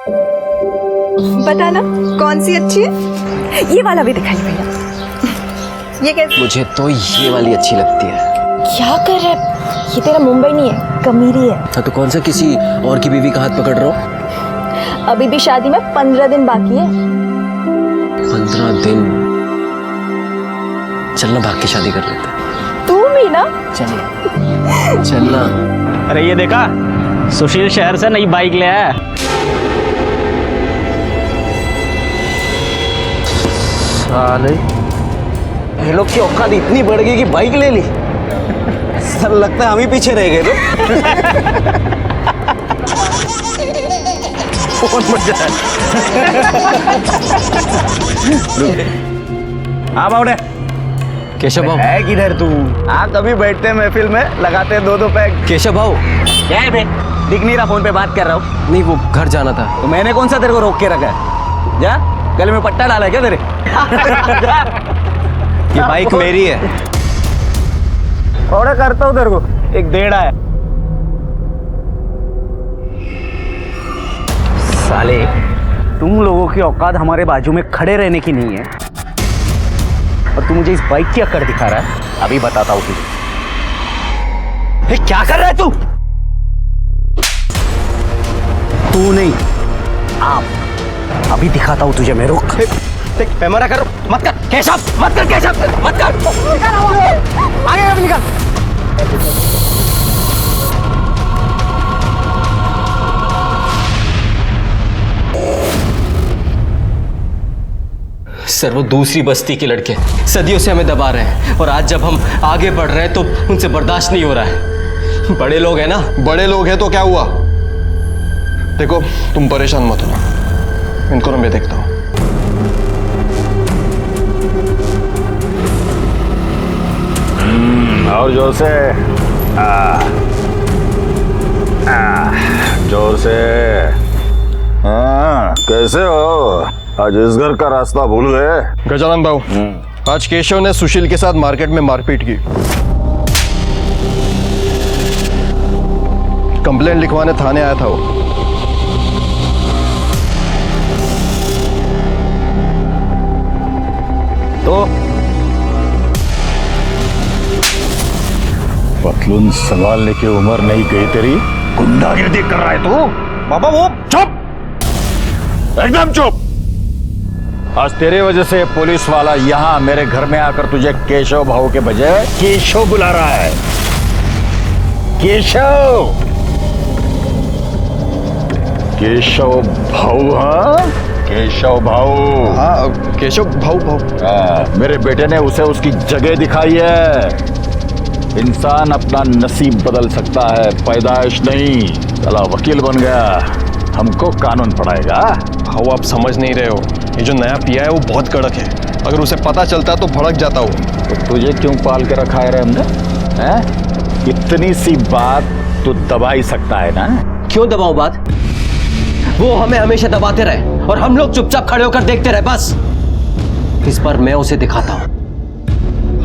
बताना कौन सी अच्छी है? ये वाला भी दिखाइए भैया। ये कैसे? मुझे तो ये वाली अच्छी लगती है। क्या कर रहा है? ये तेरा मुंबई नहीं है, कमीरी है। हाँ तो कौन सा किसी और की बीवी का हाथ पकड़ रहा हो? अभी भी शादी में 15 दिन बाकी है। 15 दिन? चलना भाग के शादी कर लेते हैं। तू भी ना? चलना चलना। अरे ये देखा, सुशील शहर से नई बाइक ले आया। साले ये लोग की औकात इतनी बढ़ गई कि बाइक ले ली। सर लगता है हम ही पीछे रह गए तो। बहुत मजा है। हाँ बावड़े, केशव भाऊ है किधर तू? हाँ कभी बैठते हैं महफिल में, लगाते हैं 2-2 पैक। केशव भाऊ क्या है बे? दिख नहीं रहा, फोन पे बात कर रहा हूँ। नहीं वो घर जाना था। तो मैंने कौन सा तेरे को रोक के रखा है? जा, गले में पट्टा डाला है क्या तेरे? ये बाइक मेरी है। थोड़ा करता हूँ तेरे को, एक डेढ़ा है। साले तुम लोगों की औकात हमारे बाजू में खड़े रहने की नहीं है, और तू मुझे इस बाइक की अकड़ दिखा रहा है। अभी बताता हूँ तुझे। क्या कर रहा है तू? तू नहीं, आप। अभी दिखाता हूँ तुझे मैं। रुक, पैमाना करो मत कर केशव, मत कर केशव, मत कर। आगे अब निकल। सर वो दूसरी बस्ती के लड़के सदियों से हमें दबा रहे हैं, और आज जब हम आगे बढ़ रहे हैं तो उनसे बर्दाश्त नहीं हो रहा है। बड़े लोग हैं ना। बड़े लोग हैं तो क्या हुआ? देखो तुम परेशान मत हो, इनको ना मैं देखता हूं। और जोर से, जोर से। कैसे हो? आज इस घर का रास्ता भूल गए? गजानन भाऊ, आज केशव ने सुशील के साथ मार्केट में मारपीट की। कंप्लेंट लिखवाने थाने आया था वो। तो पतलून संभालने की उम्र नहीं गई तेरी, गुंडागिर्दी कर रहा है तू? बाबा वो चुप, एकदम चुप। आज तेरे वजह से पुलिस वाला यहाँ मेरे घर में आकर तुझे केशव भाऊ के बजाय केशव बुला रहा है। केशव, केशव भाऊ। हाँ केशव भाऊ। हाँ केशव भाऊ। मेरे बेटे ने उसे उसकी जगह दिखाई है। इंसान अपना नसीब बदल सकता है, पैदाइश नहीं। चला वकील बन गया, हमको कानून पढ़ाएगा। भाऊ आप समझ नहीं रहे हो, ये जो नया पिया है वो बहुत कड़क है। अगर उसे पता चलता तो भड़क जाता वो। तो तुझे क्यों पाल के रखा है रे हमने? हैं? इतनी सी बात तू दबा ही सकता है ना? क्यों दबाऊं बात? वो हमें हमेशा दबाते रहे और हम लोग चुपचाप खड़े होकर देखते रहे बस। इस बार मैं उसे दिखाता हूं।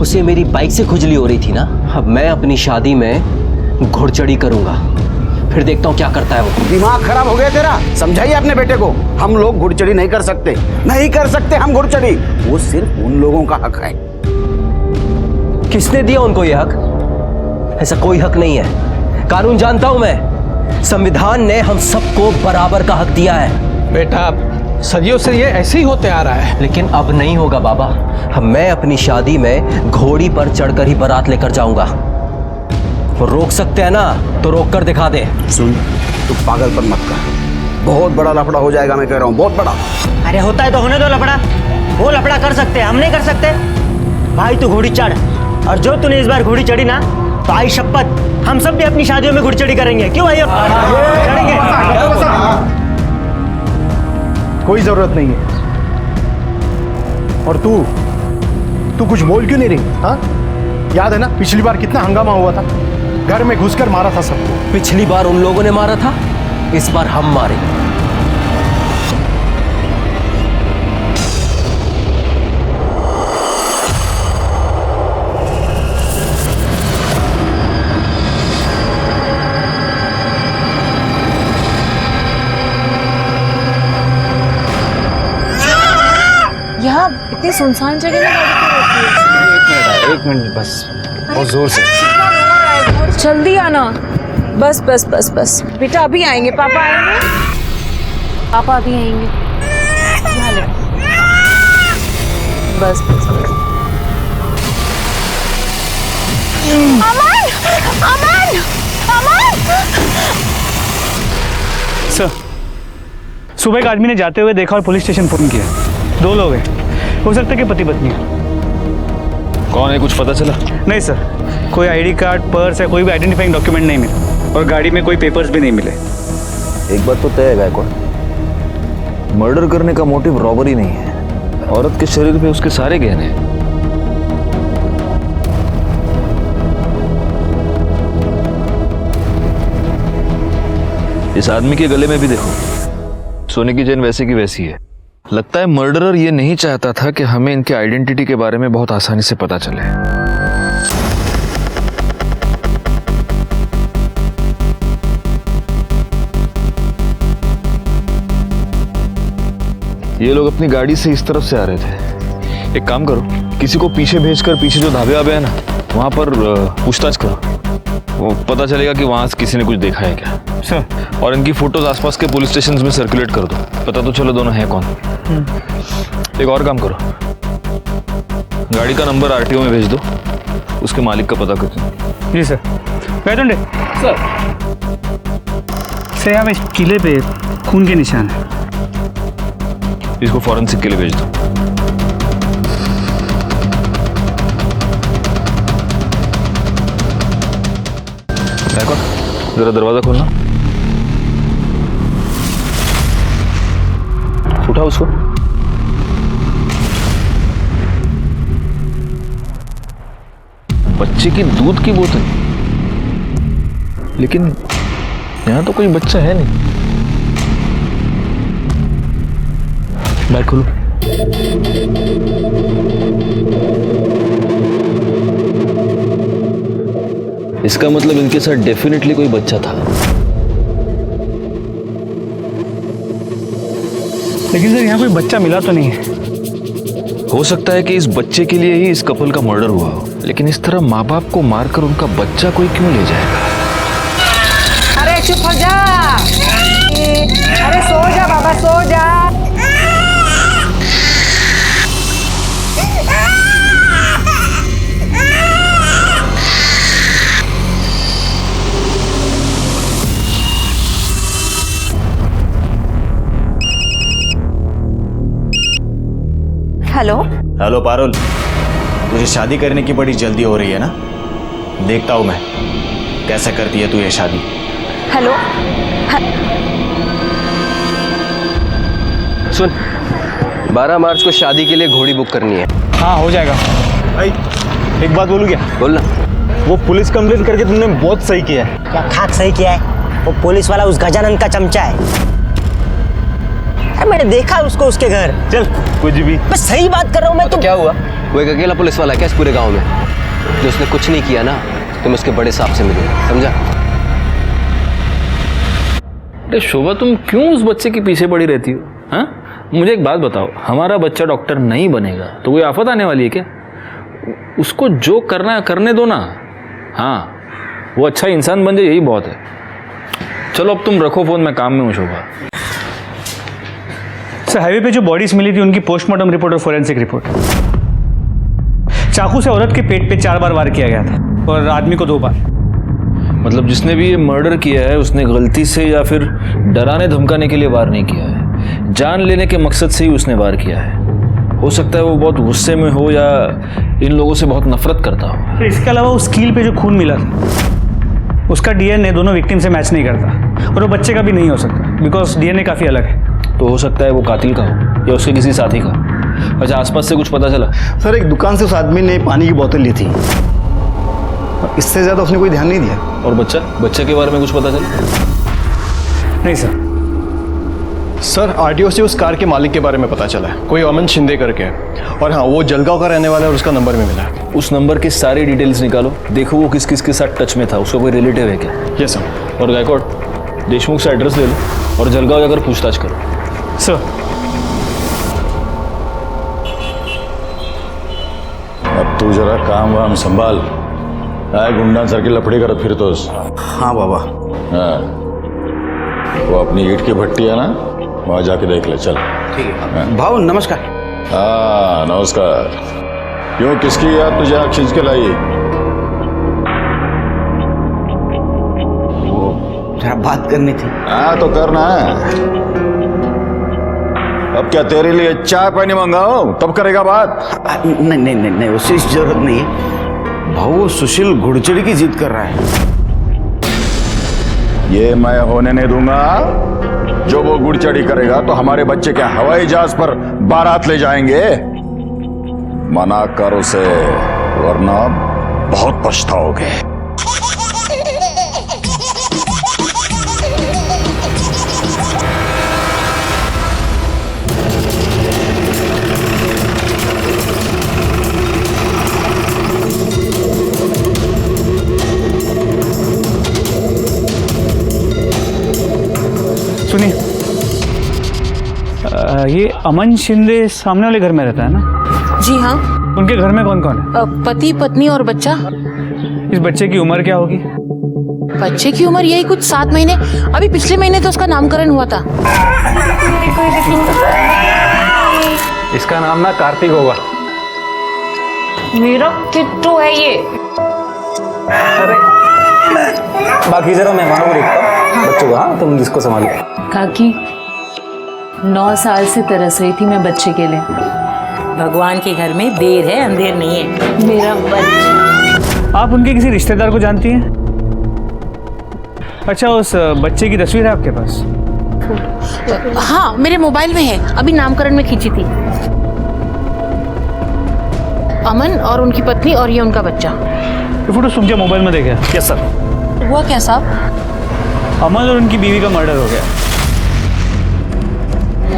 उसे मेरी बाइक से खुजली हो रही थी ना, अब मैं अपनी शादी में घुड़चढ़ी करूंगा, फिर देखता हूं क्या करता है वो। दिमाग खराब हो गया तेरा? समझाइए अपने बेटे को, हम लोग घुड़चढ़ी नहीं कर सकते, नहीं कर सकते हम घुड़चढ़ी। वो सिर्फ उन लोगों का हक है। किसने दिया उनको ये हक? ऐसा कोई हक नहीं है। कानून जानता हूं मैं, संविधान ने हम सबको बराबर का हक दिया है। बेटा सदियों से ये ऐसे ही होते आ रहा है। लेकिन अब नहीं होगा बाबा। अब मैं अपनी शादी में घोड़ी पर चढ़कर ही बारात लेकर जाऊंगा। वो रोक सकते हैं ना, तो रोक कर दिखा दे। सुन, तू पागलपन मत कर, बहुत बड़ा लफड़ा हो जाएगा, मैं कह रहा हूँ, बहुत बड़ा। अरे होता है तो होने दो लफड़ा। वो लफड़ा कर सकते हैं, हम नहीं कर सकते। भाई तू घोड़ी चढ़, और जो तूने इस बार घोड़ी चढ़ी ना, तो आई शपथ हम सब भी अपनी शादियों में घुड़चढ़ी करेंगे। क्यों भाई? चढ़ेंगे। कोई जरूरत नहीं है। और तू कुछ बोल क्यों नहीं रही? हाँ, याद है ना पिछली बार कितना हंगामा हुआ था? घर में घुसकर मारा था सबको। पिछली बार उन लोगों ने मारा था, इस बार हम मारेंगे। इतनी सुनसान जगह में गाड़ी क्यों रोकी है? एक मिनट बस, बहुत जोर से। जल्दी आना। बस बस बस बस बेटा, अभी आएंगे पापा, आएंगे पापा, अभी आएंगे। यहाँ ले। बस बस बस। अमन, अमन, अमन। सर, सुबह एक आदमी ने जाते हुए देखा और पुलिस स्टेशन फोन किया। 2 लोग हैं, हो सकता है कि पति पत्नी है। कौन है, कुछ पता चला? नहीं सर, कोई आईडी कार्ड, पर्स या कोई भी आइडेंटिफाइंग डॉक्यूमेंट नहीं मिले और गाड़ी में कोई पेपर्स भी नहीं मिले। एक बात तो तय है गायकवाड़, मर्डर करने का मोटिव रॉबरी नहीं है। औरत के शरीर पे उसके सारे गहने हैं। इस आदमी के गले में भी देखो, सोने की चेन वैसे की वैसी है। लगता है मर्डरर ये नहीं चाहता था कि हमें इनके आइडेंटिटी के बारे में बहुत आसानी से पता चले। ये लोग अपनी गाड़ी से इस तरफ से आ रहे थे। एक काम करो, किसी को पीछे भेजकर पीछे जो ढाबे वाबे है ना, वहां पर पूछताछ करो। वो पता चलेगा कि वहां से किसी ने कुछ देखा है क्या। सर, और इनकी फोटोज आसपास के पुलिस स्टेशन में सर्कुलेट कर दो, पता तो चलो दोनों हैं कौन। एक और काम करो, गाड़ी का नंबर आरटीओ में भेज दो, उसके मालिक का पता करते। जी सर। बैठोंडे सर, से यहाँ इस किले पे खून के निशान है। इसको फॉरेंसिक के लिए भेज दो। देखो, जरा दरवाजा खोलना। उठाओ उसको। बच्चे की दूध की बोतल, लेकिन यहां तो कोई बच्चा है नहीं। बैग खोलो। इसका मतलब इनके साथ डेफिनेटली कोई बच्चा था। लेकिन सर, यहाँ कोई बच्चा मिला तो नहीं है। हो सकता है कि इस बच्चे के लिए ही इस कपल का मर्डर हुआ हो, लेकिन इस तरह माँ बाप को मारकर उनका बच्चा कोई क्यों ले जाएगा? अरे चुप हो जा, अरे सो जा बाबा, सो जा। हेलो हेलो पारुल, तुझे शादी करने की बड़ी जल्दी हो रही है ना? देखता हूं मैं कैसे करती है तू ये शादी। हेलो, सुन, 12 मार्च को शादी के लिए घोड़ी बुक करनी है। हाँ, हो जाएगा। भाई एक बात बोलूं क्या? बोलना। वो पुलिस कंप्लेंट करके तुमने बहुत सही किया है। क्या खाक सही किया है? वो पुलिस वाला उस गजानंद का चमचा है। मैंने देखा उसको उसके घर। चल कुछ भी, बस सही बात कर रहा हूँ मैं। तो क्या हुआ? वो एक अकेला पुलिस वाला है क्या इस पूरे गांव में? जो उसने कुछ नहीं किया ना, तुम उसके बड़े साहब से मिलोगे, समझा? अरे शोभा, तुम क्यों उस बच्चे के पीछे पड़ी रहती हो? हाँ, मुझे एक बात बताओ, हमारा बच्चा डॉक्टर नहीं बनेगा तो कोई आफत आने वाली है क्या? उसको जो करना है करने दो ना। हाँ, वो अच्छा इंसान बन जाए, यही बहुत है। चलो अब तुम रखो फोन, मैं काम में हूँ शोभा। सर, हाईवे पे जो बॉडीज मिली थी उनकी पोस्टमार्टम रिपोर्ट और फोरेंसिक रिपोर्ट। चाकू से औरत के पेट पे 4 बार वार किया गया था और आदमी को 2 बार। मतलब जिसने भी ये मर्डर किया है उसने गलती से या फिर डराने धमकाने के लिए वार नहीं किया है, जान लेने के मकसद से ही उसने वार किया है। हो सकता है वो बहुत गुस्से में हो या इन लोगों से बहुत नफरत करता हो। तो इसके अलावा उस कील पे जो खून मिला था उसका डीएनए दोनों विक्टिम से मैच नहीं करता और वो बच्चे का भी नहीं हो सकता, बिकॉज डीएनए काफ़ी अलग है। तो हो सकता है वो कातिल का हो या उसके किसी साथी का। अच्छा, आसपास से कुछ पता चला? सर एक दुकान से उस आदमी ने पानी की बोतल ली थी, इससे ज्यादा उसने कोई ध्यान नहीं दिया। और बच्चे के बारे में कुछ पता चला? नहीं सर। सर आरटीओ से उस कार के मालिक के बारे में पता चला है, कोई अमन शिंदे करके है। और हाँ, वो जलगांव का रहने वाला है और उसका नंबर भी मिला है। उस नंबर के सारी डिटेल्स निकालो, देखो वो किस किस के साथ टच में था, उसका कोई रिलेटिव है क्या? Yes sir. और गायकवाड़, देशमुख से एड्रेस ले लो और जलगांव जाकर पूछताछ करो। सर, तू जरा काम वाम संभाल, काय गुंडांसारखी लफडी करत फिरतोस? हाँ बाबा। हाँ, वो अपनी ईंट की भट्टी है ना, वहां जाके देख ले। चल। ठीक है भाऊ, नमस्कार। हाँ नमस्कार। क्यों, किसकी याद तुझे आँख खींच के लाई? जरा बात करनी थी। हाँ तो करना है। अब क्या तेरे लिए चाय पानी मंगाओ तब करेगा बात? नहीं नहीं नहीं नहीं, उससे जरूरत नहीं है भाऊ। वो सुशील घुड़चड़ी की जिद कर रहा है। ये मैं होने नहीं दूंगा। जो वो गुड़चड़ी करेगा तो हमारे बच्चे के हवाई जहाज पर बारात ले जाएंगे। मना कर उसे, वरना बहुत पछताओगे। सुनिए, ये अमन शिंदे सामने वाले घर में रहता है ना? जी हाँ। उनके घर में कौन कौन है? पति, पत्नी और बच्चा। इस बच्चे की उम्र क्या होगी? बच्चे की उम्र यही कुछ 7 महीने। अभी पिछले महीने तो उसका नामकरण हुआ था। इसका नाम ना कार्तिक होगा। मेरा किट्टू है ये। बाकी जरा मेहमानों को देखता हूँ, बच्चों को। हाँ, तुम इसको संभालो। काकी 9 साल से तरस रही थी मैं बच्चे के लिए। भगवान के घर में देर है अंधेर नहीं है। मेरा बच्चा। आप उनके किसी रिश्तेदार को जानती हैं? अच्छा, उस बच्चे की तस्वीर है आपके पास? हाँ, मेरे मोबाइल में है। अभी नामकरण में खींची थी। अमन और उनकी पत्नी और ये उनका बच्चा। ये फोटो तुमके मोबाइल में देखा? Yes sir. हुआ क्या साहब? अमन और उनकी बीवी का मर्डर हो गया।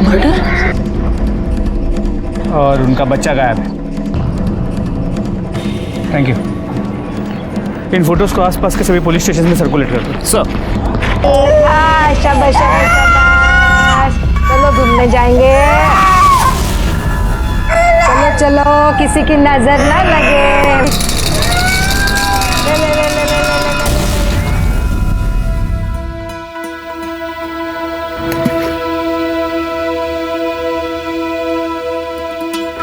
मर्डर? और उनका बच्चा गायब है। Thank you. इन फोटोज को आसपास के सभी पुलिस स्टेशन में सर्कुलेट कर दो। सर। शाबाश शाबाश शाबाश। चलो घूमने जाएंगे। चलो चलो, किसी की नजर ना लगे। ले, ले, ले, ले, ले, ले, ले।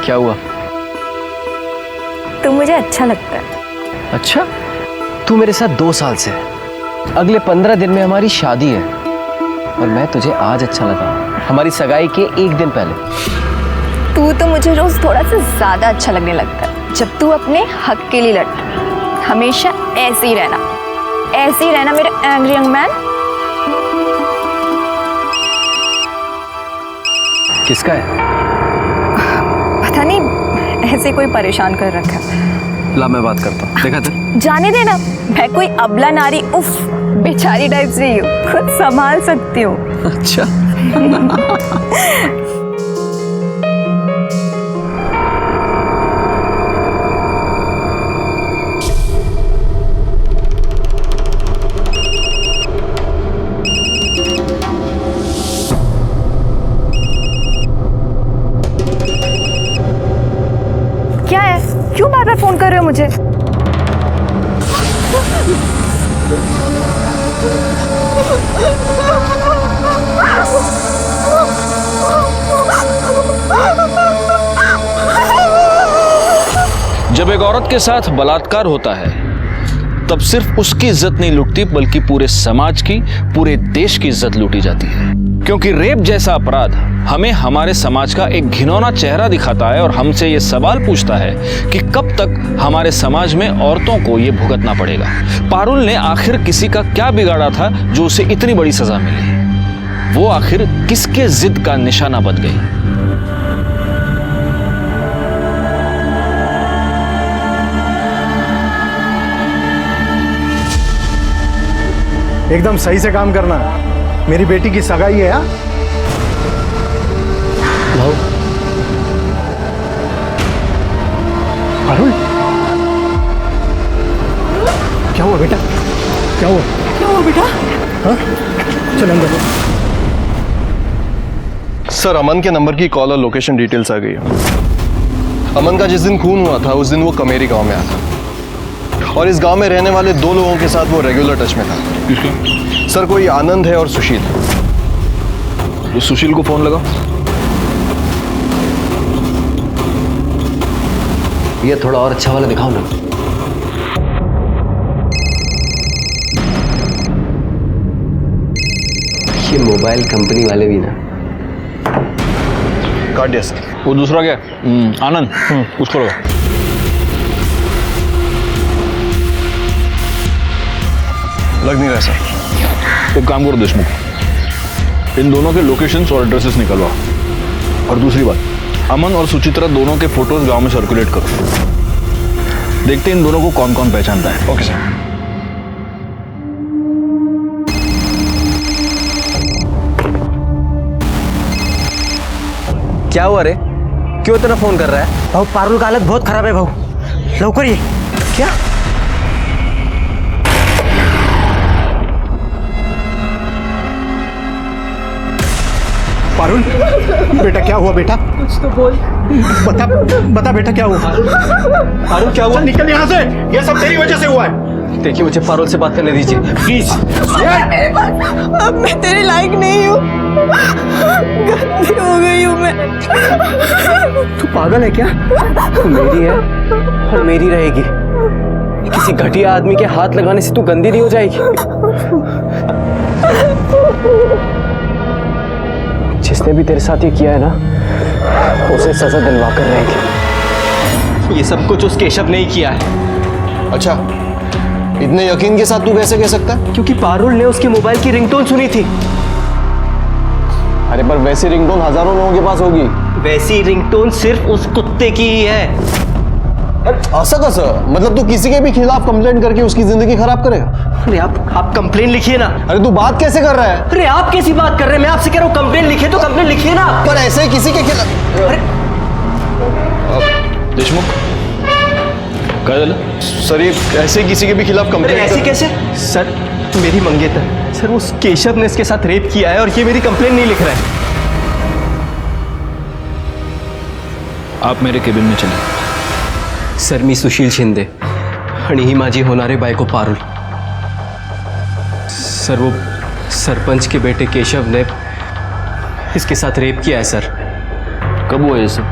क्या हुआ? तू मुझे अच्छा लगता है। अच्छा, तू मेरे साथ 2 साल से है। अगले 15 दिन में हमारी शादी है और मैं तुझे आज अच्छा लगा, हमारी सगाई के 1 दिन पहले। तू तो मुझे रोज थोड़ा सा ज्यादा अच्छा लगने लगता है जब तू अपने हक के लिए लड़ता है। हमेशा ऐसे ही रहना मेरे एंग्री यंग मैन। किसका है? पता नहीं, ऐसे कोई परेशान कर रखा है। ला, मैं बात करता हूँ। देखा था? जाने देना, मैं कोई अबला नारी उफ बेचारी टाइप से ही हूँ, खुद संभाल सकती हूँ। अच्छा। क्या है? क्यों बार बार फोन कर रहे हो मुझे? जब एक औरत के साथ बलात्कार होता है तब सिर्फ उसकी इज्जत नहीं लुटती बल्कि पूरे समाज की, पूरे देश की इज्जत लूटी जाती है। क्योंकि रेप जैसा अपराध हमें हमारे समाज का एक घिनौना चेहरा दिखाता है और हमसे ये सवाल पूछता है कि कब तक हमारे समाज में औरतों को ये भुगतना पड़ेगा। पारुल ने आखिर किसी का क्या बिगाड़ा था जो उसे इतनी बड़ी सजा मिली? वो आखिर किसके जिद का निशाना बन गई? एकदम सही से काम करना। मेरी बेटी की सगाई है। हाँ, पारुल, क्या हुआ बेटा? क्या हुआ बेटा? हाँ, चल अंदर। सर, अमन के नंबर की कॉल और लोकेशन डिटेल्स आ गई है। अमन का जिस दिन खून हुआ था उस दिन वो कमेरी गांव में आया था और इस गांव में रहने वाले 2 लोगों के साथ वो रेगुलर टच में था। किसके? सर कोई आनंद है और सुशील। तो सुशील को फोन लगा। ये थोड़ा और अच्छा वाला दिखाओ ना। ये मोबाइल कंपनी वाले भी ना। काट दिया सर। वो दूसरा क्या? आनंद, उसको लगा। लग नहीं रहा सर। एक काम करो देशमुख, इन दोनों के लोकेशंस और एड्रेसेस निकलवा। और दूसरी बात, अमन और सुचित्रा दोनों के फोटोज गांव में सर्कुलेट करो। देखते हैं इन दोनों को कौन कौन पहचानता है। Okay sir. क्या हुआ रे? क्यों इतना फोन कर रहा है? भाऊ पारुल का हालत बहुत खराब है भाऊ, लवकर ये। क्या? पारुल, बेटा क्या हुआ बेटा? कुछ तो बोल। बता बेटा क्या हुआ? पारुल क्या हुआ? निकल यहाँ से, ये सब तेरी वजह से हुआ है। देखिए मुझे पारुल से बात करने दीजिए प्लीज। अब मैं तेरे लायक नहीं हूँ, गलती हो गई हूँ मैं। तू पागल है क्या? तू मेरी है और मेरी रहेगी। किसी घटिया आदमी के हाथ लगाने से तू गंदी नहीं हो जाएगी। जिसने भी तेरे साथ ये किया है ना, उसे सजा दिलवा कर रहेगी। ये सब कुछ उस केशव ने ही किया है। अच्छा, इतने यकीन के साथ तू कैसे कह सकता है? क्योंकि पारुल ने उसके मोबाइल की रिंगटोन सुनी थी। अरे पर वैसी रिंगटोन हजारों लोगों के पास होगी। वैसी रिंगटोन सिर्फ उस कुत्ते की ही है। ऐसा कैसा? मतलब तू किसी के भी खिलाफ कंप्लेंट करके उसकी जिंदगी खराब करेगा? अरे आप कंप्लेन लिखिए ना। अरे तू बात कैसे कर रहा है? अरे आप कैसी बात कर रहे हैं? मैं आपसे कह रहा हूँ कंप्लेन लिखिए तो कंप्लेन लिखिए ना। पर ऐसे ही किसी के खिलाफ। अरे देशमुख क्या झालं? सर ये ऐसे किसी के भी खिलाफ अरे कंप्लेंट ऐसी कैसे? सर मेरी मंगेतर, सर उस केशव ने इसके साथ रेप किया है और ये मेरी कंप्लेन नहीं लिख रहा है। आप मेरे केबिन में चलिए। सर मी सुशील शिंदे आणि ही माझी होणारे बायको पारुल। सर वो सरपंच के बेटे केशव ने इसके साथ रेप किया है सर। कब हुआ ये सब?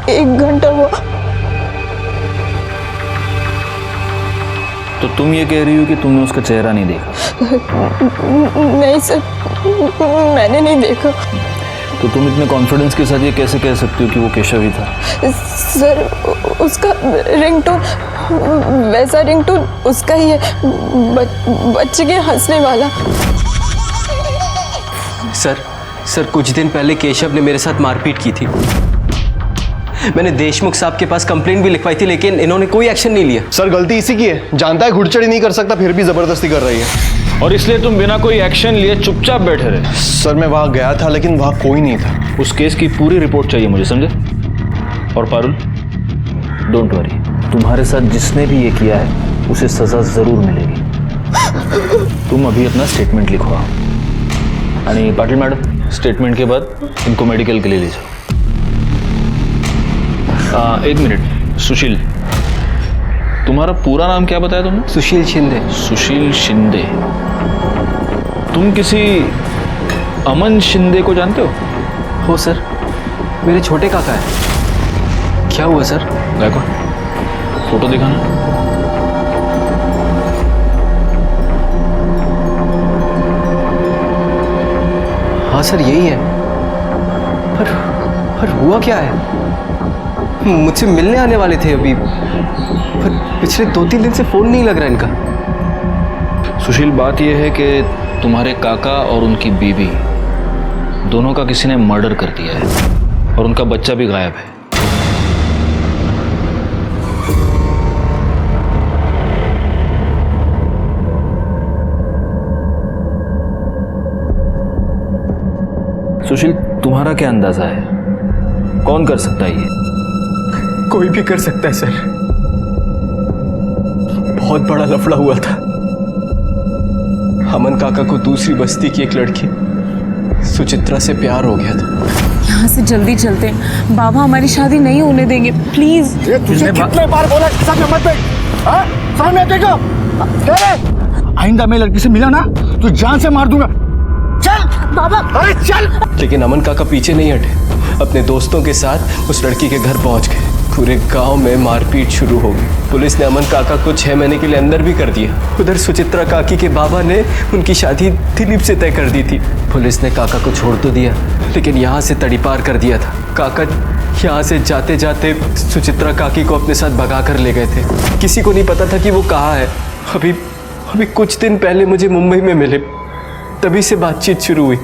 एक घंटा हुआ। तो तुम ये कह रही हो कि तुमने उसका चेहरा नहीं देखा? नहीं सर, मैंने नहीं देखा। तो तुम इतने कॉन्फिडेंस के साथ ये कैसे कह सकती हो कि वो केशव ही था? सर उसका रिंगटोन, वैसा रिंगटोन उसका ही है, बच्चे के हंसने वाला। सर कुछ दिन पहले केशव ने मेरे साथ मारपीट की थी। मैंने देशमुख साहब के पास कंप्लेंट भी लिखवाई थी लेकिन इन्होंने कोई एक्शन नहीं लिया। सर गलती इसी की है, जानता है घुड़चढ़ी नहीं कर सकता फिर भी जबरदस्ती कर रही है। और इसलिए तुम बिना कोई एक्शन लिए चुपचाप बैठे रहे? सर मैं वहां गया था लेकिन वहां कोई नहीं था। उस केस की पूरी रिपोर्ट चाहिए मुझे, समझे? और पारुल डोंट वरी, तुम्हारे साथ जिसने भी ये किया है उसे सजा जरूर मिलेगी। तुम अभी अपना स्टेटमेंट लिखवाओ। आणि पाटिल मैडम, स्टेटमेंट के बाद इनको मेडिकल के लिए ले जाओ। एक मिनट, सुशील तुम्हारा पूरा नाम क्या बताया तुमने? सुशील शिंदे। सुशील शिंदे। तुम किसी अमन शिंदे को जानते हो? सर, मेरे छोटे काका है। क्या हुआ सर? गायकवाड़, फोटो दिखाना। हाँ सर यही है। पर हुआ क्या है? मुझसे मिलने आने वाले थे अभी, पर पिछले 2-3 दिन से फोन नहीं लग रहा इनका। सुशील बात यह है कि तुम्हारे काका और उनकी बीवी दोनों का किसी ने मर्डर कर दिया है और उनका बच्चा भी गायब है। सुशील तुम्हारा क्या अंदाजा है, कौन कर सकता है ये? कोई भी कर सकता है सर। बहुत बड़ा लफड़ा हुआ था। अमन काका को दूसरी बस्ती की एक लड़की सुचित्रा से प्यार हो गया था। यहाँ से जल्दी चलते हैं, बाबा हमारी शादी नहीं होने देंगे, प्लीज। तुझे कितने बार बोला सामने मत बैठ, हाँ? सामने देखो, आइंदा मैं लड़की से मिला ना तो जान से मार दूंगा। चल बाबा, अरे चल। लेकिन अमन काका पीछे नहीं हटे, अपने दोस्तों के साथ उस लड़की के घर पहुंच गए। पूरे गांव में मारपीट शुरू हो गई। पुलिस ने अमन काका को 6 महीने के लिए अंदर भी कर दिया। उधर सुचित्रा काकी के बाबा ने उनकी शादी दिलीप से तय कर दी थी। पुलिस ने काका को छोड़ तो दिया, लेकिन यहाँ से तड़ीपार कर दिया था। काका यहाँ से जाते जाते सुचित्रा काकी को अपने साथ भगा कर ले गए थे। किसी को नहीं पता था कि वो कहाँ है। अभी कुछ दिन पहले मुझे मुंबई में मिले, तभी से बातचीत शुरू हुई।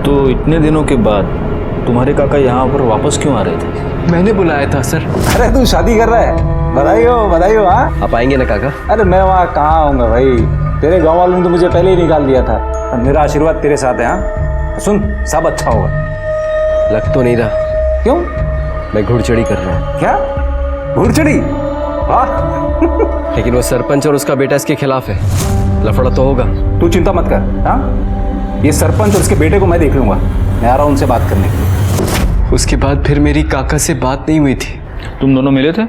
तो इतने दिनों के बाद तुम्हारे काका यहाँ पर वापस क्यों आ रहे थे? मैंने बुलाया था सर। अरे तू शादी कर रहा है, बधाई हो। हाँ, आप आएंगे ना काका? अरे मैं वहाँ कहाँ आऊँगा भाई, तेरे गाँव वालों ने तो मुझे पहले ही निकाल दिया था। और मेरा आशीर्वाद तेरे साथ है। हाँ सुन, सब अच्छा होगा। लग तो नहीं रहा। क्यों? मैं घुड़चढ़ी कर रहा हूँ। क्या घुड़चढ़ी? वाह। लेकिन वो सरपंच और उसका बेटा इसके खिलाफ है, लफड़ा तो होगा। तू चिंता मत कर। हाँ, ये सरपंच और उसके बेटे को मैं देख लूंगा, मैं आ रहा हूँ उनसे बात करने के लिए। उसके बाद फिर मेरी काका से बात नहीं हुई थी। तुम दोनों मिले थे?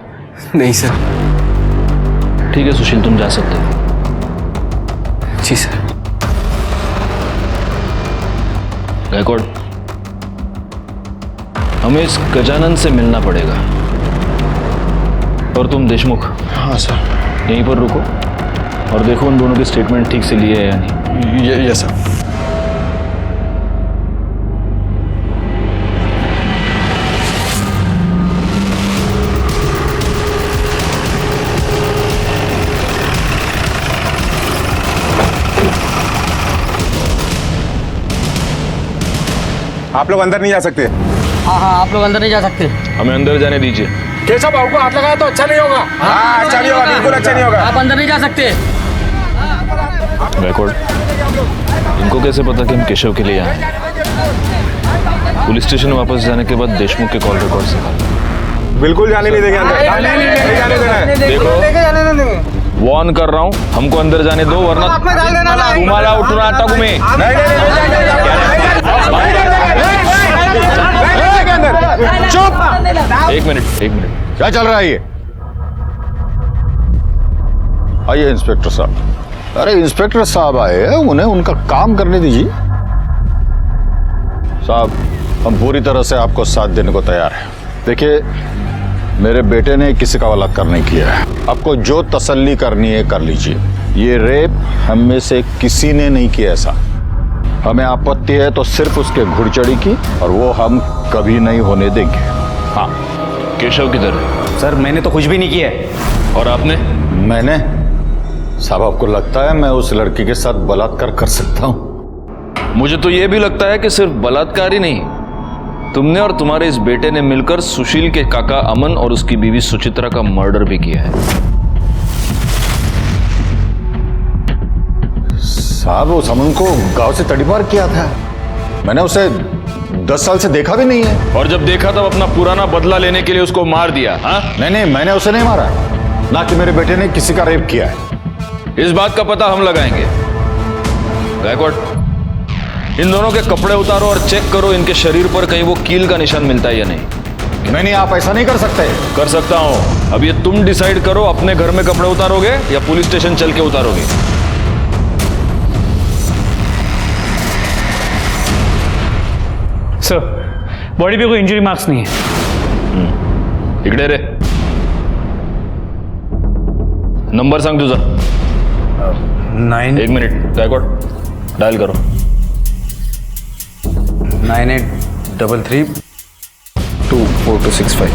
नहीं सर। ठीक है सुशील, तुम जा सकते हो। जी सर। गायकवाड़, हमें इस गजानन से मिलना पड़ेगा। और तुम देशमुख, हाँ सर। यहीं पर रुको और देखो उन दोनों के स्टेटमेंट ठीक से लिए है या नहीं। ये सर। आप लोग अंदर नहीं जा सकते। हाँ आप लोग अंदर नहीं जा सकते। हमें अंदर जाने दीजिए। केशव बाबू को हाथ लगाया तो अच्छा नहीं होगा। हाँ अच्छा नहीं होगा, बिल्कुल अच्छा नहीं होगा। आप अंदर नहीं जा सकते। गायकवाड़, इनको कैसे पता कि हम केशव के लिए आए? पुलिस स्टेशन वापस जाने के बाद देशमुख के कॉल रिकॉर्ड से बिल्कुल जाने नहीं देंगे अंदर। जाने देना है। देखो वार्न कर रहा हूँ, हमको अंदर जाने दो वरना तुम्हारा उठना टक में। चुप। एक मिनट क्या चल रहा है ये? आइए इंस्पेक्टर साहब। अरे इंस्पेक्टर साहब आए हैं, उन्हें उनका काम करने दीजिए। साहब, हम पूरी तरह से आपको साथ देने को तैयार हैं। देखिए, मेरे बेटे ने किसी का बलात्कार नहीं किया है। आपको जो तसल्ली करनी है कर लीजिए। ये रेप हम में से किसी ने नहीं किया। ऐसा हमें आपत्ति है तो सिर्फ उसके घुड़चढ़ी की, और वो हम कभी नहीं होने देंगे। हाँ। केशव किधर है? सर मैंने तो कुछ भी नहीं किया है। और आपने? मैंने? साहब आपको लगता है मैं उस लड़की के साथ बलात्कार कर सकता हूं? मुझे तो यह भी लगता है कि सिर्फ बलात्कार ही नहीं, तुमने और तुम्हारे इस बेटे ने मिलकर सुशील के काका अमन और उसकी बीवी सुचित्रा का मर्डर भी किया है। साहब उस अमन को गांव से तड़ीपार किया था। मैंने उसे 10 साल से देखा भी नहीं है। और जब देखा तब अपना पुराना बदला लेने के लिए उसको मार दिया। हाँ? नहीं, मैंने उसे नहीं मारा, ना कि मेरे बेटे ने किसी का रेप किया है। इस बात का पता हम लगाएंगे। गायकवाड़, इन दोनों के कपड़े उतारो और चेक करो इनके शरीर पर कहीं वो कील का निशान मिलता है या नहीं। नहीं, आप ऐसा नहीं कर सकते। कर सकता हूं। अब ये तुम डिसाइड करो, अपने घर में कपड़े उतारोगे या पुलिस स्टेशन चल के उतारोगे। सर, बॉडी पे कोई इंजरी मार्क्स नहीं है। इकडे रे, नंबर सांग तुझा। 9 एक मिनिट, गायकवाड़ डायल करो। 9833 24265।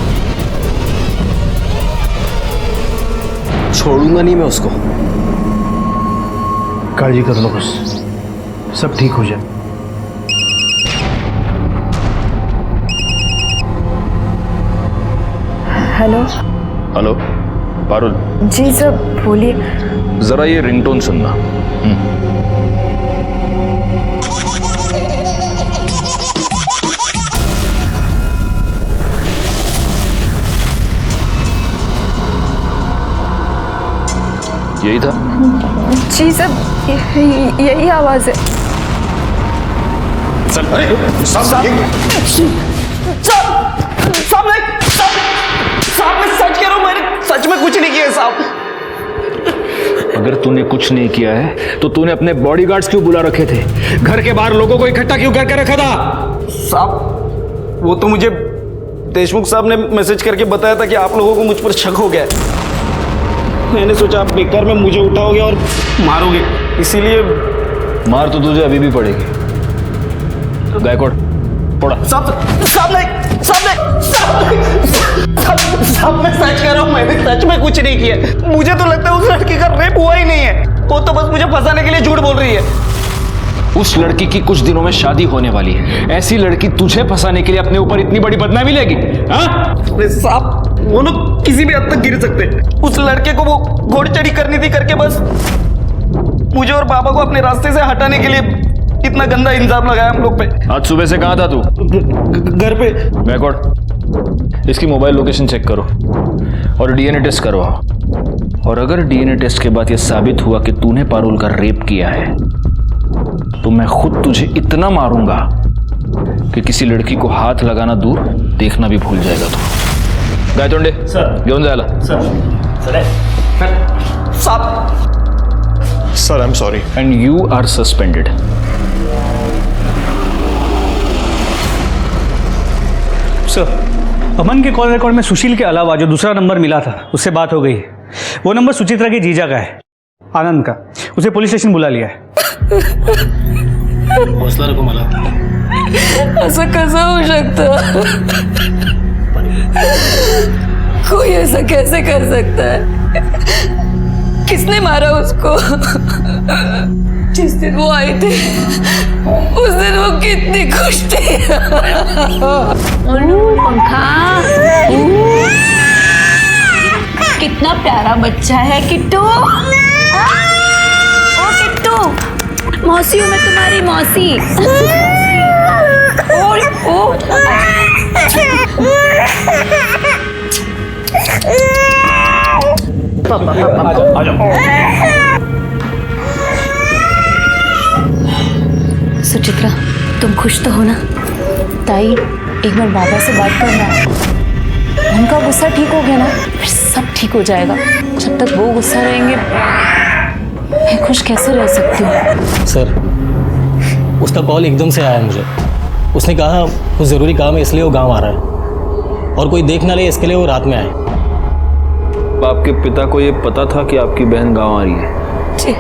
छोड़ूंगा नहीं मैं उसको। काळजी करू नकोस, सब ठीक हो जाए। हेलो। हेलो पारुल। जी सर बोलिए। जरा ये रिंगटोन सुनना। यही था? जी सर, यही आवाज है। साहब मैं सच कह रहा हूँ, मैंने सच में कुछ नहीं किया साहब। अगर तूने कुछ नहीं किया है तो तूने अपने बॉडीगार्ड्स क्यों बुला रखे थे? घर के बाहर लोगों को इकट्ठा क्यों करके रखा था? साहब वो तो मुझे देशमुख साहब ने मैसेज करके बताया था कि आप लोगों को मुझ पर शक हो गया है। मैंने सोचा आप बेकार में मुझे उठाओगे और मारोगे, इसीलिए। मार तो तुझे अभी भी पड़ेगी। गायकवाड़ पड़ा। साहब मैं सच कह रहा हूँ, मैंने सच में कुछ नहीं किया। मुझे तो लगता है उस लड़की का रेप हुआ ही नहीं है, वो तो बस मुझे फंसाने के लिए झूठ बोल रही है। उस लड़की की कुछ दिनों में शादी होने वाली है, ऐसी लड़की तुझे फंसाने के लिए अपने ऊपर इतनी बड़ी बदनामी लेगी? हाँ साहब वो लोग किसी भी हद तक गिर सकते। उस लड़के को वो घोड़चढ़ी करनी थी करके बस मुझे और बाबा को अपने रास्ते से हटाने के लिए इतना गंदा इंजाम लगाया हम लोग पे। आज सुबह से कहाँ था तू? घर पे। बैकवर्ड, इसकी मोबाइल लोकेशन चेक करो और डीएनए टेस्ट करवाओ। और अगर डीएनए टेस्ट के बाद यह साबित हुआ कि तूने पारुल का रेप किया है तो मैं खुद तुझे इतना मारूंगा कि किसी लड़की को हाथ लगाना दूर, देखना भी भूल जाएगा तू। गायतोंडे सर, घेऊन जायला। Sir I am sorry and you are suspended. Sir, Aman के कॉल रिकॉर्ड में सुशील के अलावा जो दूसरा नंबर मिला था उससे बात हो गई। वो नंबर सुचित्रा के जीजा का है, आनंद का। उसे पुलिस स्टेशन बुला लिया है। हौसला रखो मला। असं कसं होऊ शकतं? कोई ऐसा कैसे कर सकता है? किसने मारा उसको? जिस दिन वो आए थे उस दिन वो कितनी खुश थी। पंखा कितना प्यारा बच्चा है किट्टू। ओ किट्टू, मौसी हूँ मैं तुम्हारी मौसी। सुचित्रा, तुम खुश तो हो ना? ताई, एक बार बाबा से बात करना। उनका गुस्सा ठीक हो गया ना, फिर सब ठीक हो जाएगा। जब तक वो गुस्सा रहेंगे मैं खुश कैसे रह सकती हूँ? सर, उसका कॉल एकदम से आया मुझे। उसने कहा कुछ ज़रूरी काम है इसलिए वो गांव आ रहा है और कोई देख ना ले इसके लिए वो रात में आए। आपके पिता को ये पता था कि आपकी बहन गांव आ रही है? जी।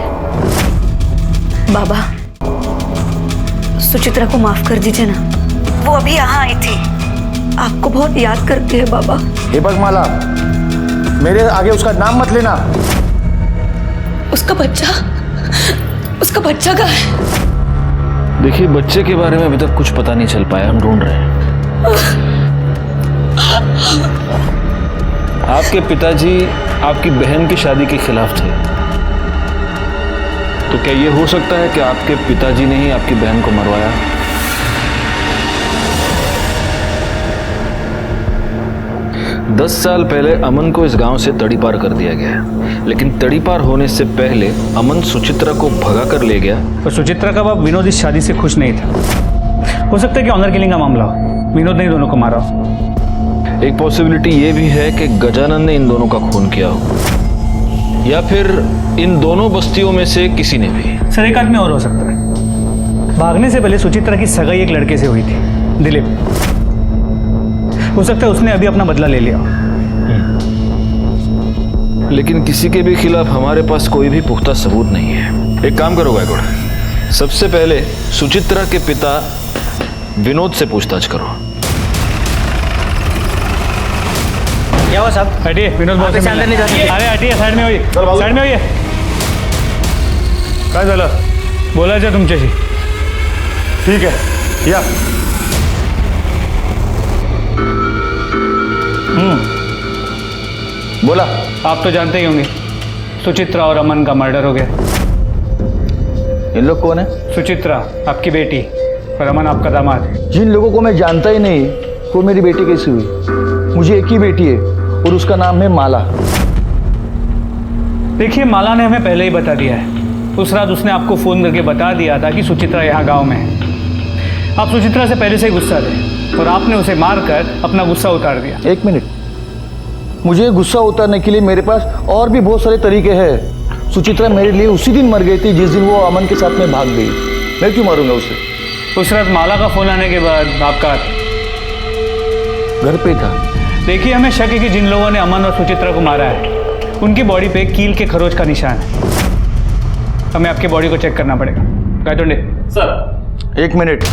बाबा, सुचित्रा को माफ कर दीजिए ना, वो अभी यहाँ आई थी, आपको बहुत याद करती है बाबा। हे बघ माला, मेरे आगे उसका नाम मत लेना। उसका बच्चा कहाँ है? देखिए, बच्चे के बारे में अभी तक कुछ पता नहीं चल पाया, हम ढूंढ रहे हैं। आपके पिताजी आपकी बहन की शादी के खिलाफ थे, तो क्या ये हो सकता है कि आपके पिताजी ने ही आपकी बहन को मरवाया? दस साल पहले अमन को इस गांव से तड़ीपार कर दिया गया, लेकिन तड़ीपार होने से पहले अमन सुचित्रा को भगा कर ले गया। और सुचित्रा का बाप विनोद इस शादी से खुश नहीं था। हो सकता है कि ऑनर किलिंग का मामला हो, विनोद ने दोनों को मारा हो। एक पॉसिबिलिटी ये भी है कि गजानन ने इन दोनों का खून किया हो, या फिर इन दोनों बस्तियों में से किसी ने भी। सर, एक आदमी और हो सकता है। भागने से पहले सुचित्रा की सगाई एक लड़के से हुई थी, दिलीप। हो सकता है उसने अभी अपना बदला ले लिया। लेकिन किसी के भी खिलाफ हमारे पास कोई भी पुख्ता सबूत नहीं है। एक काम करो गायकवाड़, सबसे पहले सुचित्रा के पिता विनोद से पूछताछ करो। क्या हुआ साहब? हटिए, विनोद बॉस से अंदर नहीं जा सकते। अरे हटिए, साइड में होइए, साइड में होइए। काय झालं? बोलायचं तुमच्याशी। ठीक है, या। बोला। आप तो जानते ही होंगे, सुचित्रा और अमन का मर्डर हो गया। इन लोग कौन है? सुचित्रा आपकी बेटी और अमन आपका दामाद। जिन लोगों को मैं जानता ही नहीं वो मेरी बेटी कैसी हुई? मुझे एक ही बेटी है और उसका नाम है माला। देखिए, माला ने हमें पहले ही बता दिया है। उस रात उसने आपको फोन करके बता दिया था कि सुचित्रा यहाँ गांव में है। आप सुचित्रा से पहले से ही गुस्सा थे और आपने उसे मारकर अपना गुस्सा उतार दिया। एक मिनट, मुझे गुस्सा उतारने के लिए मेरे पास और भी बहुत सारे तरीके हैं। सुचित्रा मेरे लिए उसी दिन मर गई थी जिस दिन वो अमन के साथ में भाग गई। मैं क्यों मारूंगा उसे? उस रात माला का फोन आने के बाद आपका घर पे था। देखिए, हमें शक है कि जिन लोगों ने अमन और सुचित्रा को मारा है उनकी बॉडी पे कील के खरोच का निशान है। हमें आपकी बॉडी को चेक करना पड़ेगा। गायतोंडे सर, एक मिनट,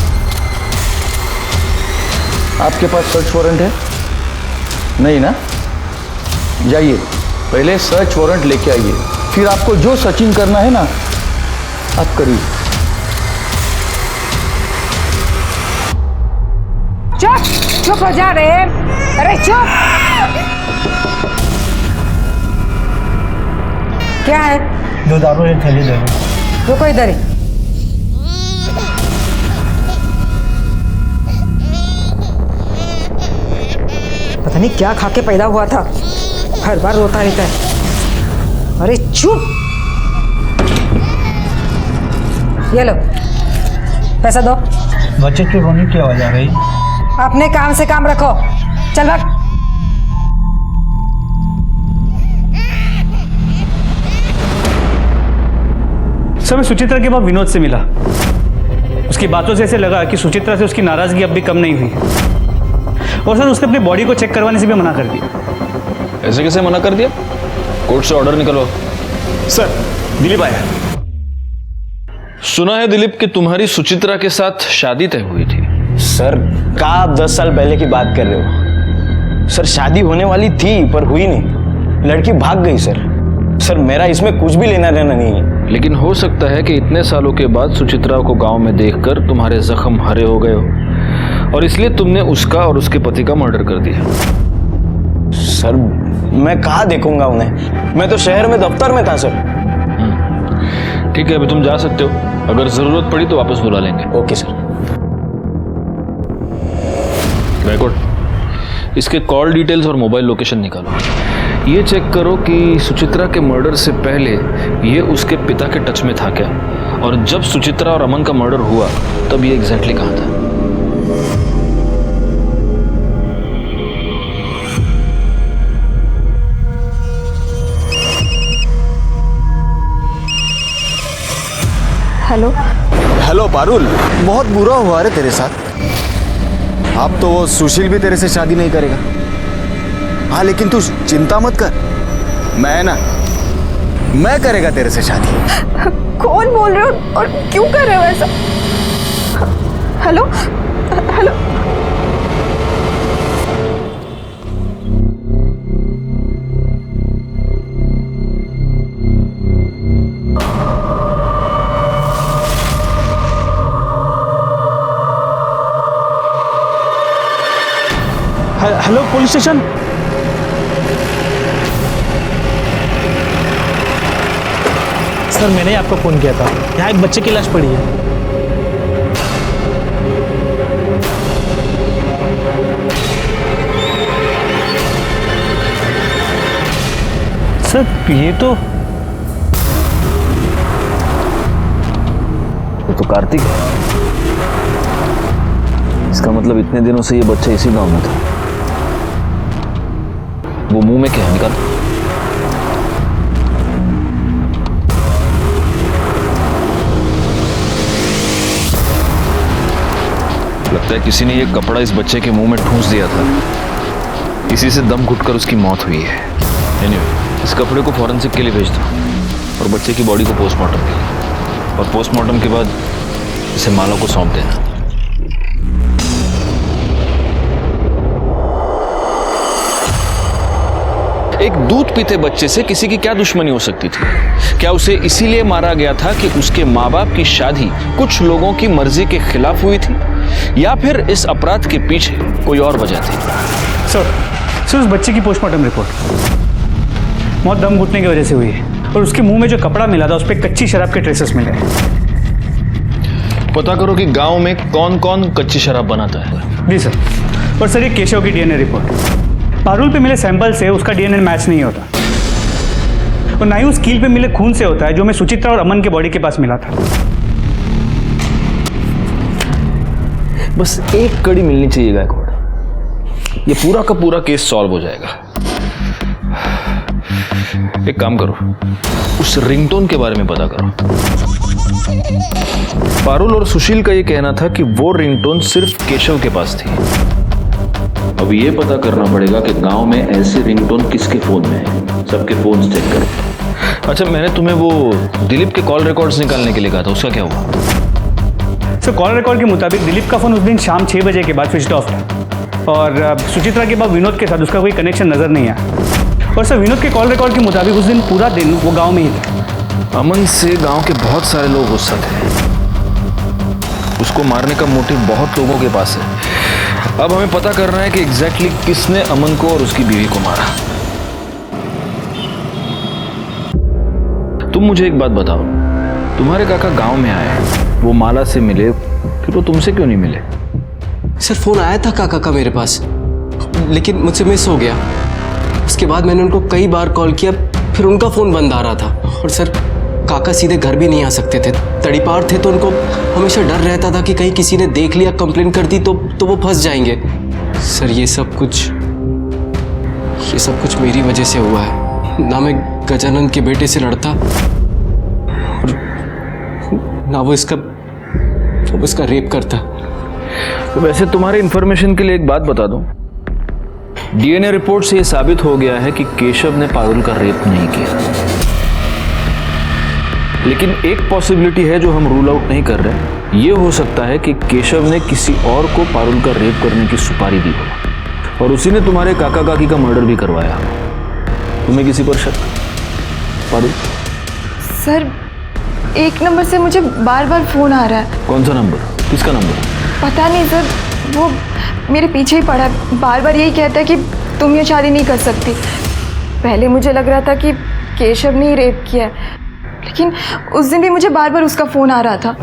आपके पास सर्च वारंट है? नहीं ना? जाइए, पहले सर्च वारंट लेके आइए, फिर आपको जो सर्चिंग करना है ना आप करिए। चुप चुप हो जा रहे, अरे चुप। क्या है? दो दारू एक थैली दे। रुको इधर ही। पता नहीं क्या खा के पैदा हुआ था, हर बार रोता रहता है। अरे चुप। ये लो पैसा दो। बच्चे के रोने की आवाज आ रही। अपने काम से काम रखो, चल भाग। सर, मैं सुचित्रा के बाद विनोद से मिला। उसकी बातों से ऐसे लगा कि सुचित्रा से उसकी नाराजगी अब भी कम नहीं हुई। और सर, उसने अपनी बॉडी को चेक करवाने से भी मना कर दिया। ऐसे कैसे मना कर दिया? कोर्ट से ऑर्डर निकलो। सर, दिलीप आया। सुना है दिलीप कि तुम्हारी सुचित्रा के साथ शादी तय हुई थी। सर, कहा आप 10 साल पहले की बात कर रहे हो? सर, शादी होने वाली थी पर हुई नहीं, लड़की भाग गई सर। सर, मेरा इसमें कुछ भी लेना देना नहीं है। लेकिन हो सकता है कि इतने सालों के बाद सुचित्रा को गांव में देखकर तुम्हारे जख्म हरे हो गए हो और इसलिए तुमने उसका और उसके पति का मर्डर कर दिया। सर, मैं कहाँ देखूंगा उन्हें? मैं तो शहर में दफ्तर में था सर। ठीक है, अभी तुम जा सकते हो। अगर जरूरत पड़ी तो वापस बुला लेंगे। Okay sir. बैकवर्ड, इसके कॉल डिटेल्स और मोबाइल लोकेशन निकालो। ये चेक करो कि सुचित्रा के मर्डर से पहले ये उसके पिता के टच में था क्या, और जब सुचित्रा और अमन का मर्डर हुआ तब ये एग्जैक्टली कहाँ था। हेलो हेलो पारुल, बहुत बुरा हुआ रे तेरे साथ। अब तो वो सुशील भी तेरे से शादी नहीं करेगा। हाँ, लेकिन तू चिंता मत कर, मैं ना, मैं करेगा तेरे से शादी। कौन बोल रहे हो और क्यों कर रहे हो ऐसा? Hello hello, hello police station. Sir, मैंने आपको फोन किया था, यहाँ एक बच्चे की लाश पड़ी है। सर, ये तो कार्तिक है। इसका मतलब इतने दिनों से ये बच्चा इसी गांव में था। वो मुंह में क्या है, निकाल। लगता है किसी ने ये कपड़ा इस बच्चे के मुंह में ठूंस दिया था, इसी से दम घुटकर उसकी मौत हुई है। एनीवे, इस कपड़े को फॉरेंसिक के लिए भेज दो और बच्चे की बॉडी को पोस्टमार्टम के लिए, और पोस्टमार्टम के बाद इसे माला को सौंप देना। एक दूध पीते बच्चे से किसी की क्या दुश्मनी हो सकती थी? क्या उसे इसीलिए मारा गया था कि उसके माँ बाप की शादी कुछ लोगों की मर्जी के खिलाफ हुई थी, या फिर इस अपराध के पीछे कोई और वजह थी? सर, उस बच्चे की पोस्टमार्टम रिपोर्ट मौत दम घुटने की वजह से हुई है, और उसके मुंह में जो कपड़ा मिला था उस पर कच्ची शराब के ट्रेसेस मिले। पता करो कि गांव में कौन कौन कच्ची शराब बनाता है। जी सर। और सर, ये केशव की डीएनए रिपोर्ट, पारुल पे मिले सैंपल से उसका डीएनए मैच नहीं होता, और ना ही उस कील पे मिले खून से होता है जो हमें सुचित्रा और अमन के बॉडी के पास मिला था। बस एक कड़ी मिलनी चाहिए गायकवाड़, ये पूरा का पूरा केस सॉल्व हो जाएगा। एक काम करो, उस रिंगटोन के बारे में पता करो। पारुल और सुशील का ये कहना था कि वो रिंगटोन सिर्फ केशव के पास थी। अब ये पता करना पड़ेगा कि गांव में ऐसे रिंगटोन किसके फोन में है। सबके फोन चेक करो। अच्छा, मैंने तुम्हें वो दिलीप के कॉल रिकॉर्ड्स निकालने के लिए कहा था, उसका क्या हुआ? सर, कॉल रिकॉर्ड के मुताबिक दिलीप का फोन उस दिन शाम 6 बजे के बाद स्विच ऑफ था और सुचित्रा के बाद विनोद के साथ उसका कोई कनेक्शन नजर नहीं आया। और सर, विनोद के कॉल रिकॉर्ड के मुताबिक उस दिन पूरा दिन वो गाँव में ही था। अमन से गांव के बहुत सारे लोग गुस्सा थे, उसको मारने का मोटिव बहुत लोगों के पास है। अब हमें पता करना है कि एग्जैक्टली किसने अमन को और उसकी बीवी को मारा। तुम मुझे एक बात बताओ, तुम्हारे काका गांव में आए, वो माला से मिले, फिर वो तुमसे क्यों नहीं मिले? सर, फोन आया था काका का मेरे पास, लेकिन मुझसे मिस हो गया। उसके बाद मैंने उनको कई बार कॉल किया, फिर उनका फोन बंद आ रहा था। और सर, काका सीधे घर भी नहीं आ सकते थे, तड़ीपार थे, तो उनको हमेशा डर रहता था कि कहीं किसी ने देख लिया, कंप्लेन कर दी तो वो फंस जाएंगे। सर, ये सब कुछ मेरी वजह से हुआ है। ना मैं गजानन के बेटे से लड़ता और ना वो इसका रेप करता। तो वैसे तुम्हारे इंफॉर्मेशन के लिए एक बात बता दूं, डीएनए रिपोर्ट से यह साबित हो गया है कि केशव ने पारुल का रेप नहीं किया। लेकिन एक पॉसिबिलिटी है जो हम रूल आउट नहीं कर रहे। ये हो सकता है कि केशव ने किसी और को पारुल का रेप करने की सुपारी दी हो और उसी ने तुम्हारे काका काकी का मर्डर भी करवाया। तुम्हें किसी पर शक? पारुल? सर, एक नंबर से मुझे बार बार फोन आ रहा है। कौन सा नंबर? किसका नंबर? पता नहीं सर, वो मेरे पीछे ही पड़ा है, बार बार यही कहता है कि तुम ये शादी नहीं कर सकती। पहले मुझे लग रहा था कि केशव ने ही रेप किया है, लेकिन उस दिन भी मुझे बार बार उसका फोन आ रहा था।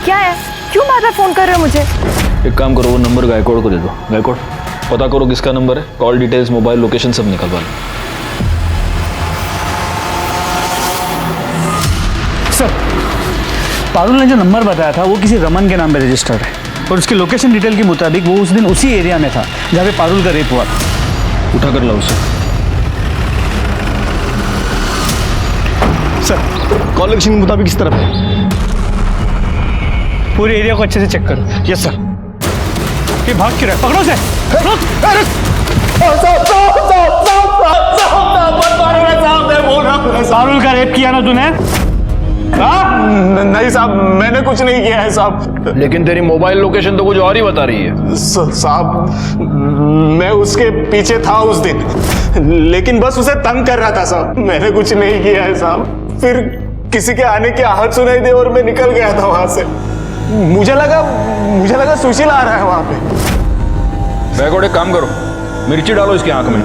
क्या है, क्यों बार बार फोन कर रहे हो मुझे? एक काम करो, वो नंबर गायकवाड़ को दे दो। गायकवाड़, पता करो किसका नंबर है, कॉल डिटेल्स, मोबाइल लोकेशन सब निकलवा लो। सर, पारुल ने जो नंबर बताया था वो किसी रमन के नाम पे रजिस्टर्ड है और उसकी लोकेशन डिटेल के मुताबिक वो उस दिन उसी एरिया में था जहाँ पे पारुल का रेप हुआ था। उठा कर लाओ उसे। सर, कॉल लोकेशन के मुताबिक किस तरफ है? पूरे एरिया को अच्छे से चेक करो। Yes sir. ये भाग क्यों रहा है? पकड़ो उसे। पारुल का रेप किया ना तूने? नहीं साहब, मैंने कुछ नहीं किया है साहब। लेकिन तेरी मोबाइल लोकेशन तो कुछ और ही बता रही है। साहब, मैं उसके पीछे था उस दिन, लेकिन बस उसे तंग कर रहा था साहब। मैंने कुछ नहीं किया है साहब। फिर किसी के आने की आहट सुनाई दी और मैं निकल गया था वहां से। मुझे लगा सुशील आ रहा है वहां पे। बैगोड़, एक काम करो, मिर्ची डालो इसकी आंख में।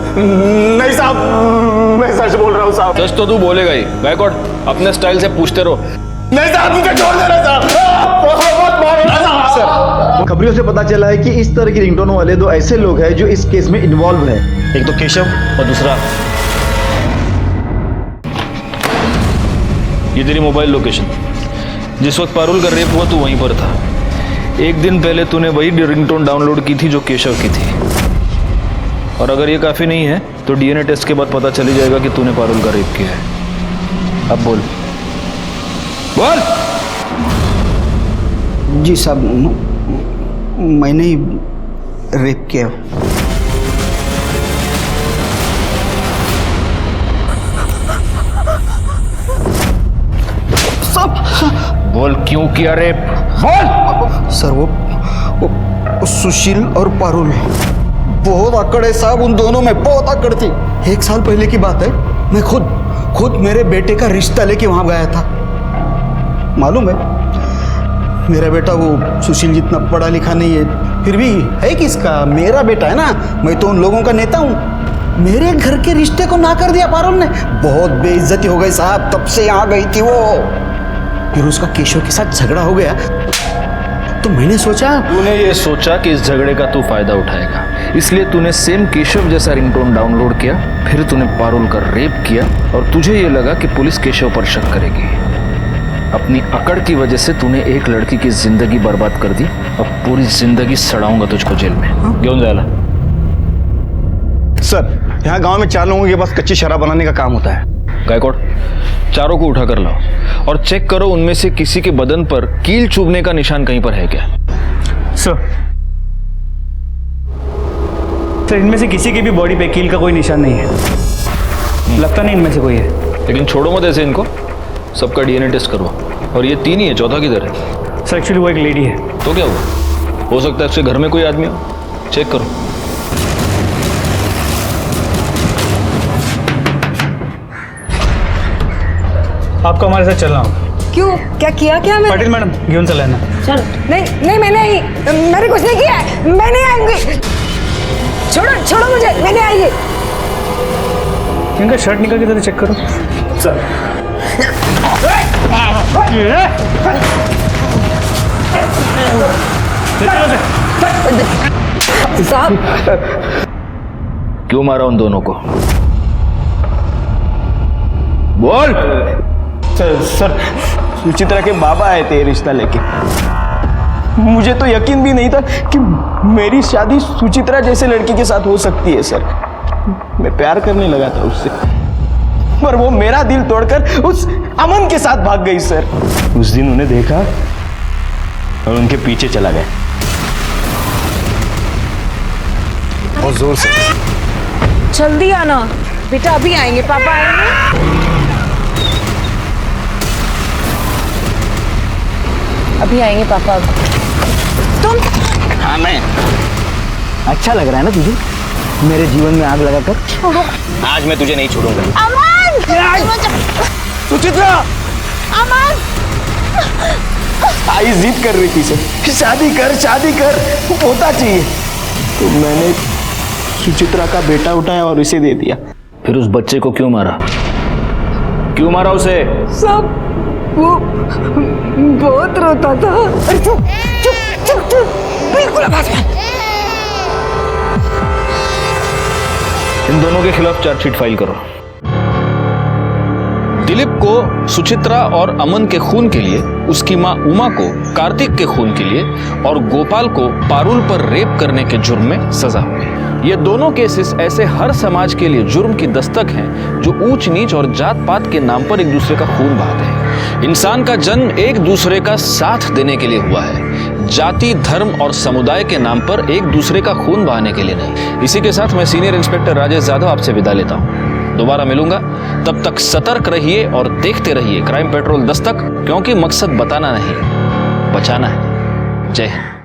नहीं साहब, मैं सच बोल रहा हूँ साहब। सच तो तू बोलेगा ही। बैगोड़, अपने स्टाइल से पूछते रहो। नहीं साहब, मुझे छोड़ देना साहब। सर, खबरों से पता चला है कि इस तरह की रिंगटोन वाले दो ऐसे लोग हैं जो इस केस में इन्वॉल्व हैं। एक तो केशव और दूसरा ये तेरी मोबाइल लोकेशन। जिस वक्त पारुल का रेप हुआ तू वहीं पर था। एक दिन पहले तूने वही रिंगटोन डाउनलोड की थी जो केशव की थी। और अगर ये काफी नहीं है तो डीएनए टेस्ट के बाद पता चल ही जाएगा कि तूने पारुल का रेप किया है। अब बोल बोल। जी साहब, मैंने ही रेप किया। बोल, क्यों किया रेप? बोल। सर, वो सुशील और पारुल, बहुत आकड़ है साहब उन दोनों में, बहुत आकड़ थी। 1 साल पहले की बात है, मैं खुद मेरे बेटे का रिश्ता लेके वहां गया था। मालूम है, मेरा बेटा वो सुशील जितना पढ़ा लिखा नहीं है, फिर भी है किसका, मेरा बेटा है ना। मैं तो उन लोगों का नेता हूँ। मेरे घर के रिश्ते को ना कर दिया पारुल ने। बहुत बेइज्जती हो गई साहब, तब से यहाँ गई थी वो। फिर उसका केशव के साथ झगड़ा हो गया, तो मैंने सोचा। तूने ये सोचा कि इस झगड़े का तू फायदा उठाएगा, इसलिए तूने सेम केशव जैसा रिंगटोन डाउनलोड किया, फिर तूने पारुल का रेप किया और तुझे ये लगा कि पुलिस केशव पर शक करेगी। अपनी अकड़ की वजह से तूने एक लड़की की जिंदगी बर्बाद कर दी। अब पूरी जिंदगी सड़ाऊंगा तुझको जेल में। क्यों जाला? सर यहाँ गांव में 4 लोगों के पास कच्ची शराब बनाने का काम होता है। गायकवाड़, चारों को उठा कर लाओ और चेक करो उनमें से किसी के बदन पर कील चुभने का निशान कहीं पर है क्या। सर इनमें से किसी की भी बॉडी पे कील का कोई निशान नहीं है। लगता नहीं इनमें से कोई है। लेकिन छोड़ो मत ऐसे इनको, सबका डीएनए टेस्ट करवा। और ये 3 ही है, चौथा किधर है? सर एक्चुअली वो एक लेडी है। तो क्या हुआ? हो सकता है उसके घर में कोई आदमी हो। चेक करो। आपको हमारे साथ चलना होगा। क्यों? क्या किया क्या मैं? पाटिल मैडम घेऊन चला है ना। चल। नहीं मैंने मैंने कुछ नहीं किया है। मैं नहीं आऊंगी। छोड़ो मुझे, मैं नहीं आएगी। इनका शर्ट निकाल के जरा चेक करो। सर साहब क्यों मारा उन दोनों को? बोल। सर सुचित्रा के बाबा आए थे रिश्ता लेके। मुझे तो यकीन भी नहीं था कि मेरी शादी सुचित्रा जैसे लड़की के साथ हो सकती है सर। मैं प्यार करने लगा था उससे, पर वो मेरा दिल तोड़कर उस अमन के साथ भाग गई सर। उस दिन उन्हें देखा और उनके पीछे चला गया। बहुत जोर से। जल्दी आना बेटा, अभी आएंगे, पापा आएंगे। अभी आएंगे पापा। तुम? हाँ मैं। अच्छा लग रहा है ना तुझे मेरे जीवन में आग लगाकर? आज मैं तुझे नहीं छोड़ूंगा। अमन! सुचित्रा! अमन! आई जिद कर रही थी सर, शादी कर होता चाहिए, तो मैंने सुचित्रा का बेटा उठाया और उसे दे दिया। फिर उस बच्चे को क्यों मारा? क्यों मारा उसे? सब वो बहुत रोता था। चुप बिल्कुल आवाज मत। इन दोनों के खिलाफ चार्जशीट फाइल करो। दिलीप को सुचित्रा और अमन के खून के लिए, उसकी मां उमा को कार्तिक के खून के लिए और गोपाल को पारुल पर रेप करने के जुर्म में सजा हुई। ये दोनों केसेस ऐसे हर समाज के लिए जुर्म की दस्तक हैं जो ऊंच नीच और जात पात के नाम पर एक दूसरे का खून बहाते हैं। इंसान का जन्म एक दूसरे का साथ देने के लिए हुआ है, जाति, धर्म और समुदाय के नाम पर एक दूसरे का खून बहाने के लिए नहीं। इसी के साथ मैं सीनियर इंस्पेक्टर राजेश यादव आपसे विदा लेता हूँ। दोबारा मिलूंगा, तब तक सतर्क रहिए और देखते रहिए क्राइम पेट्रोल दस्तक, क्योंकि मकसद बताना नहीं, बचाना है। जय हिंद।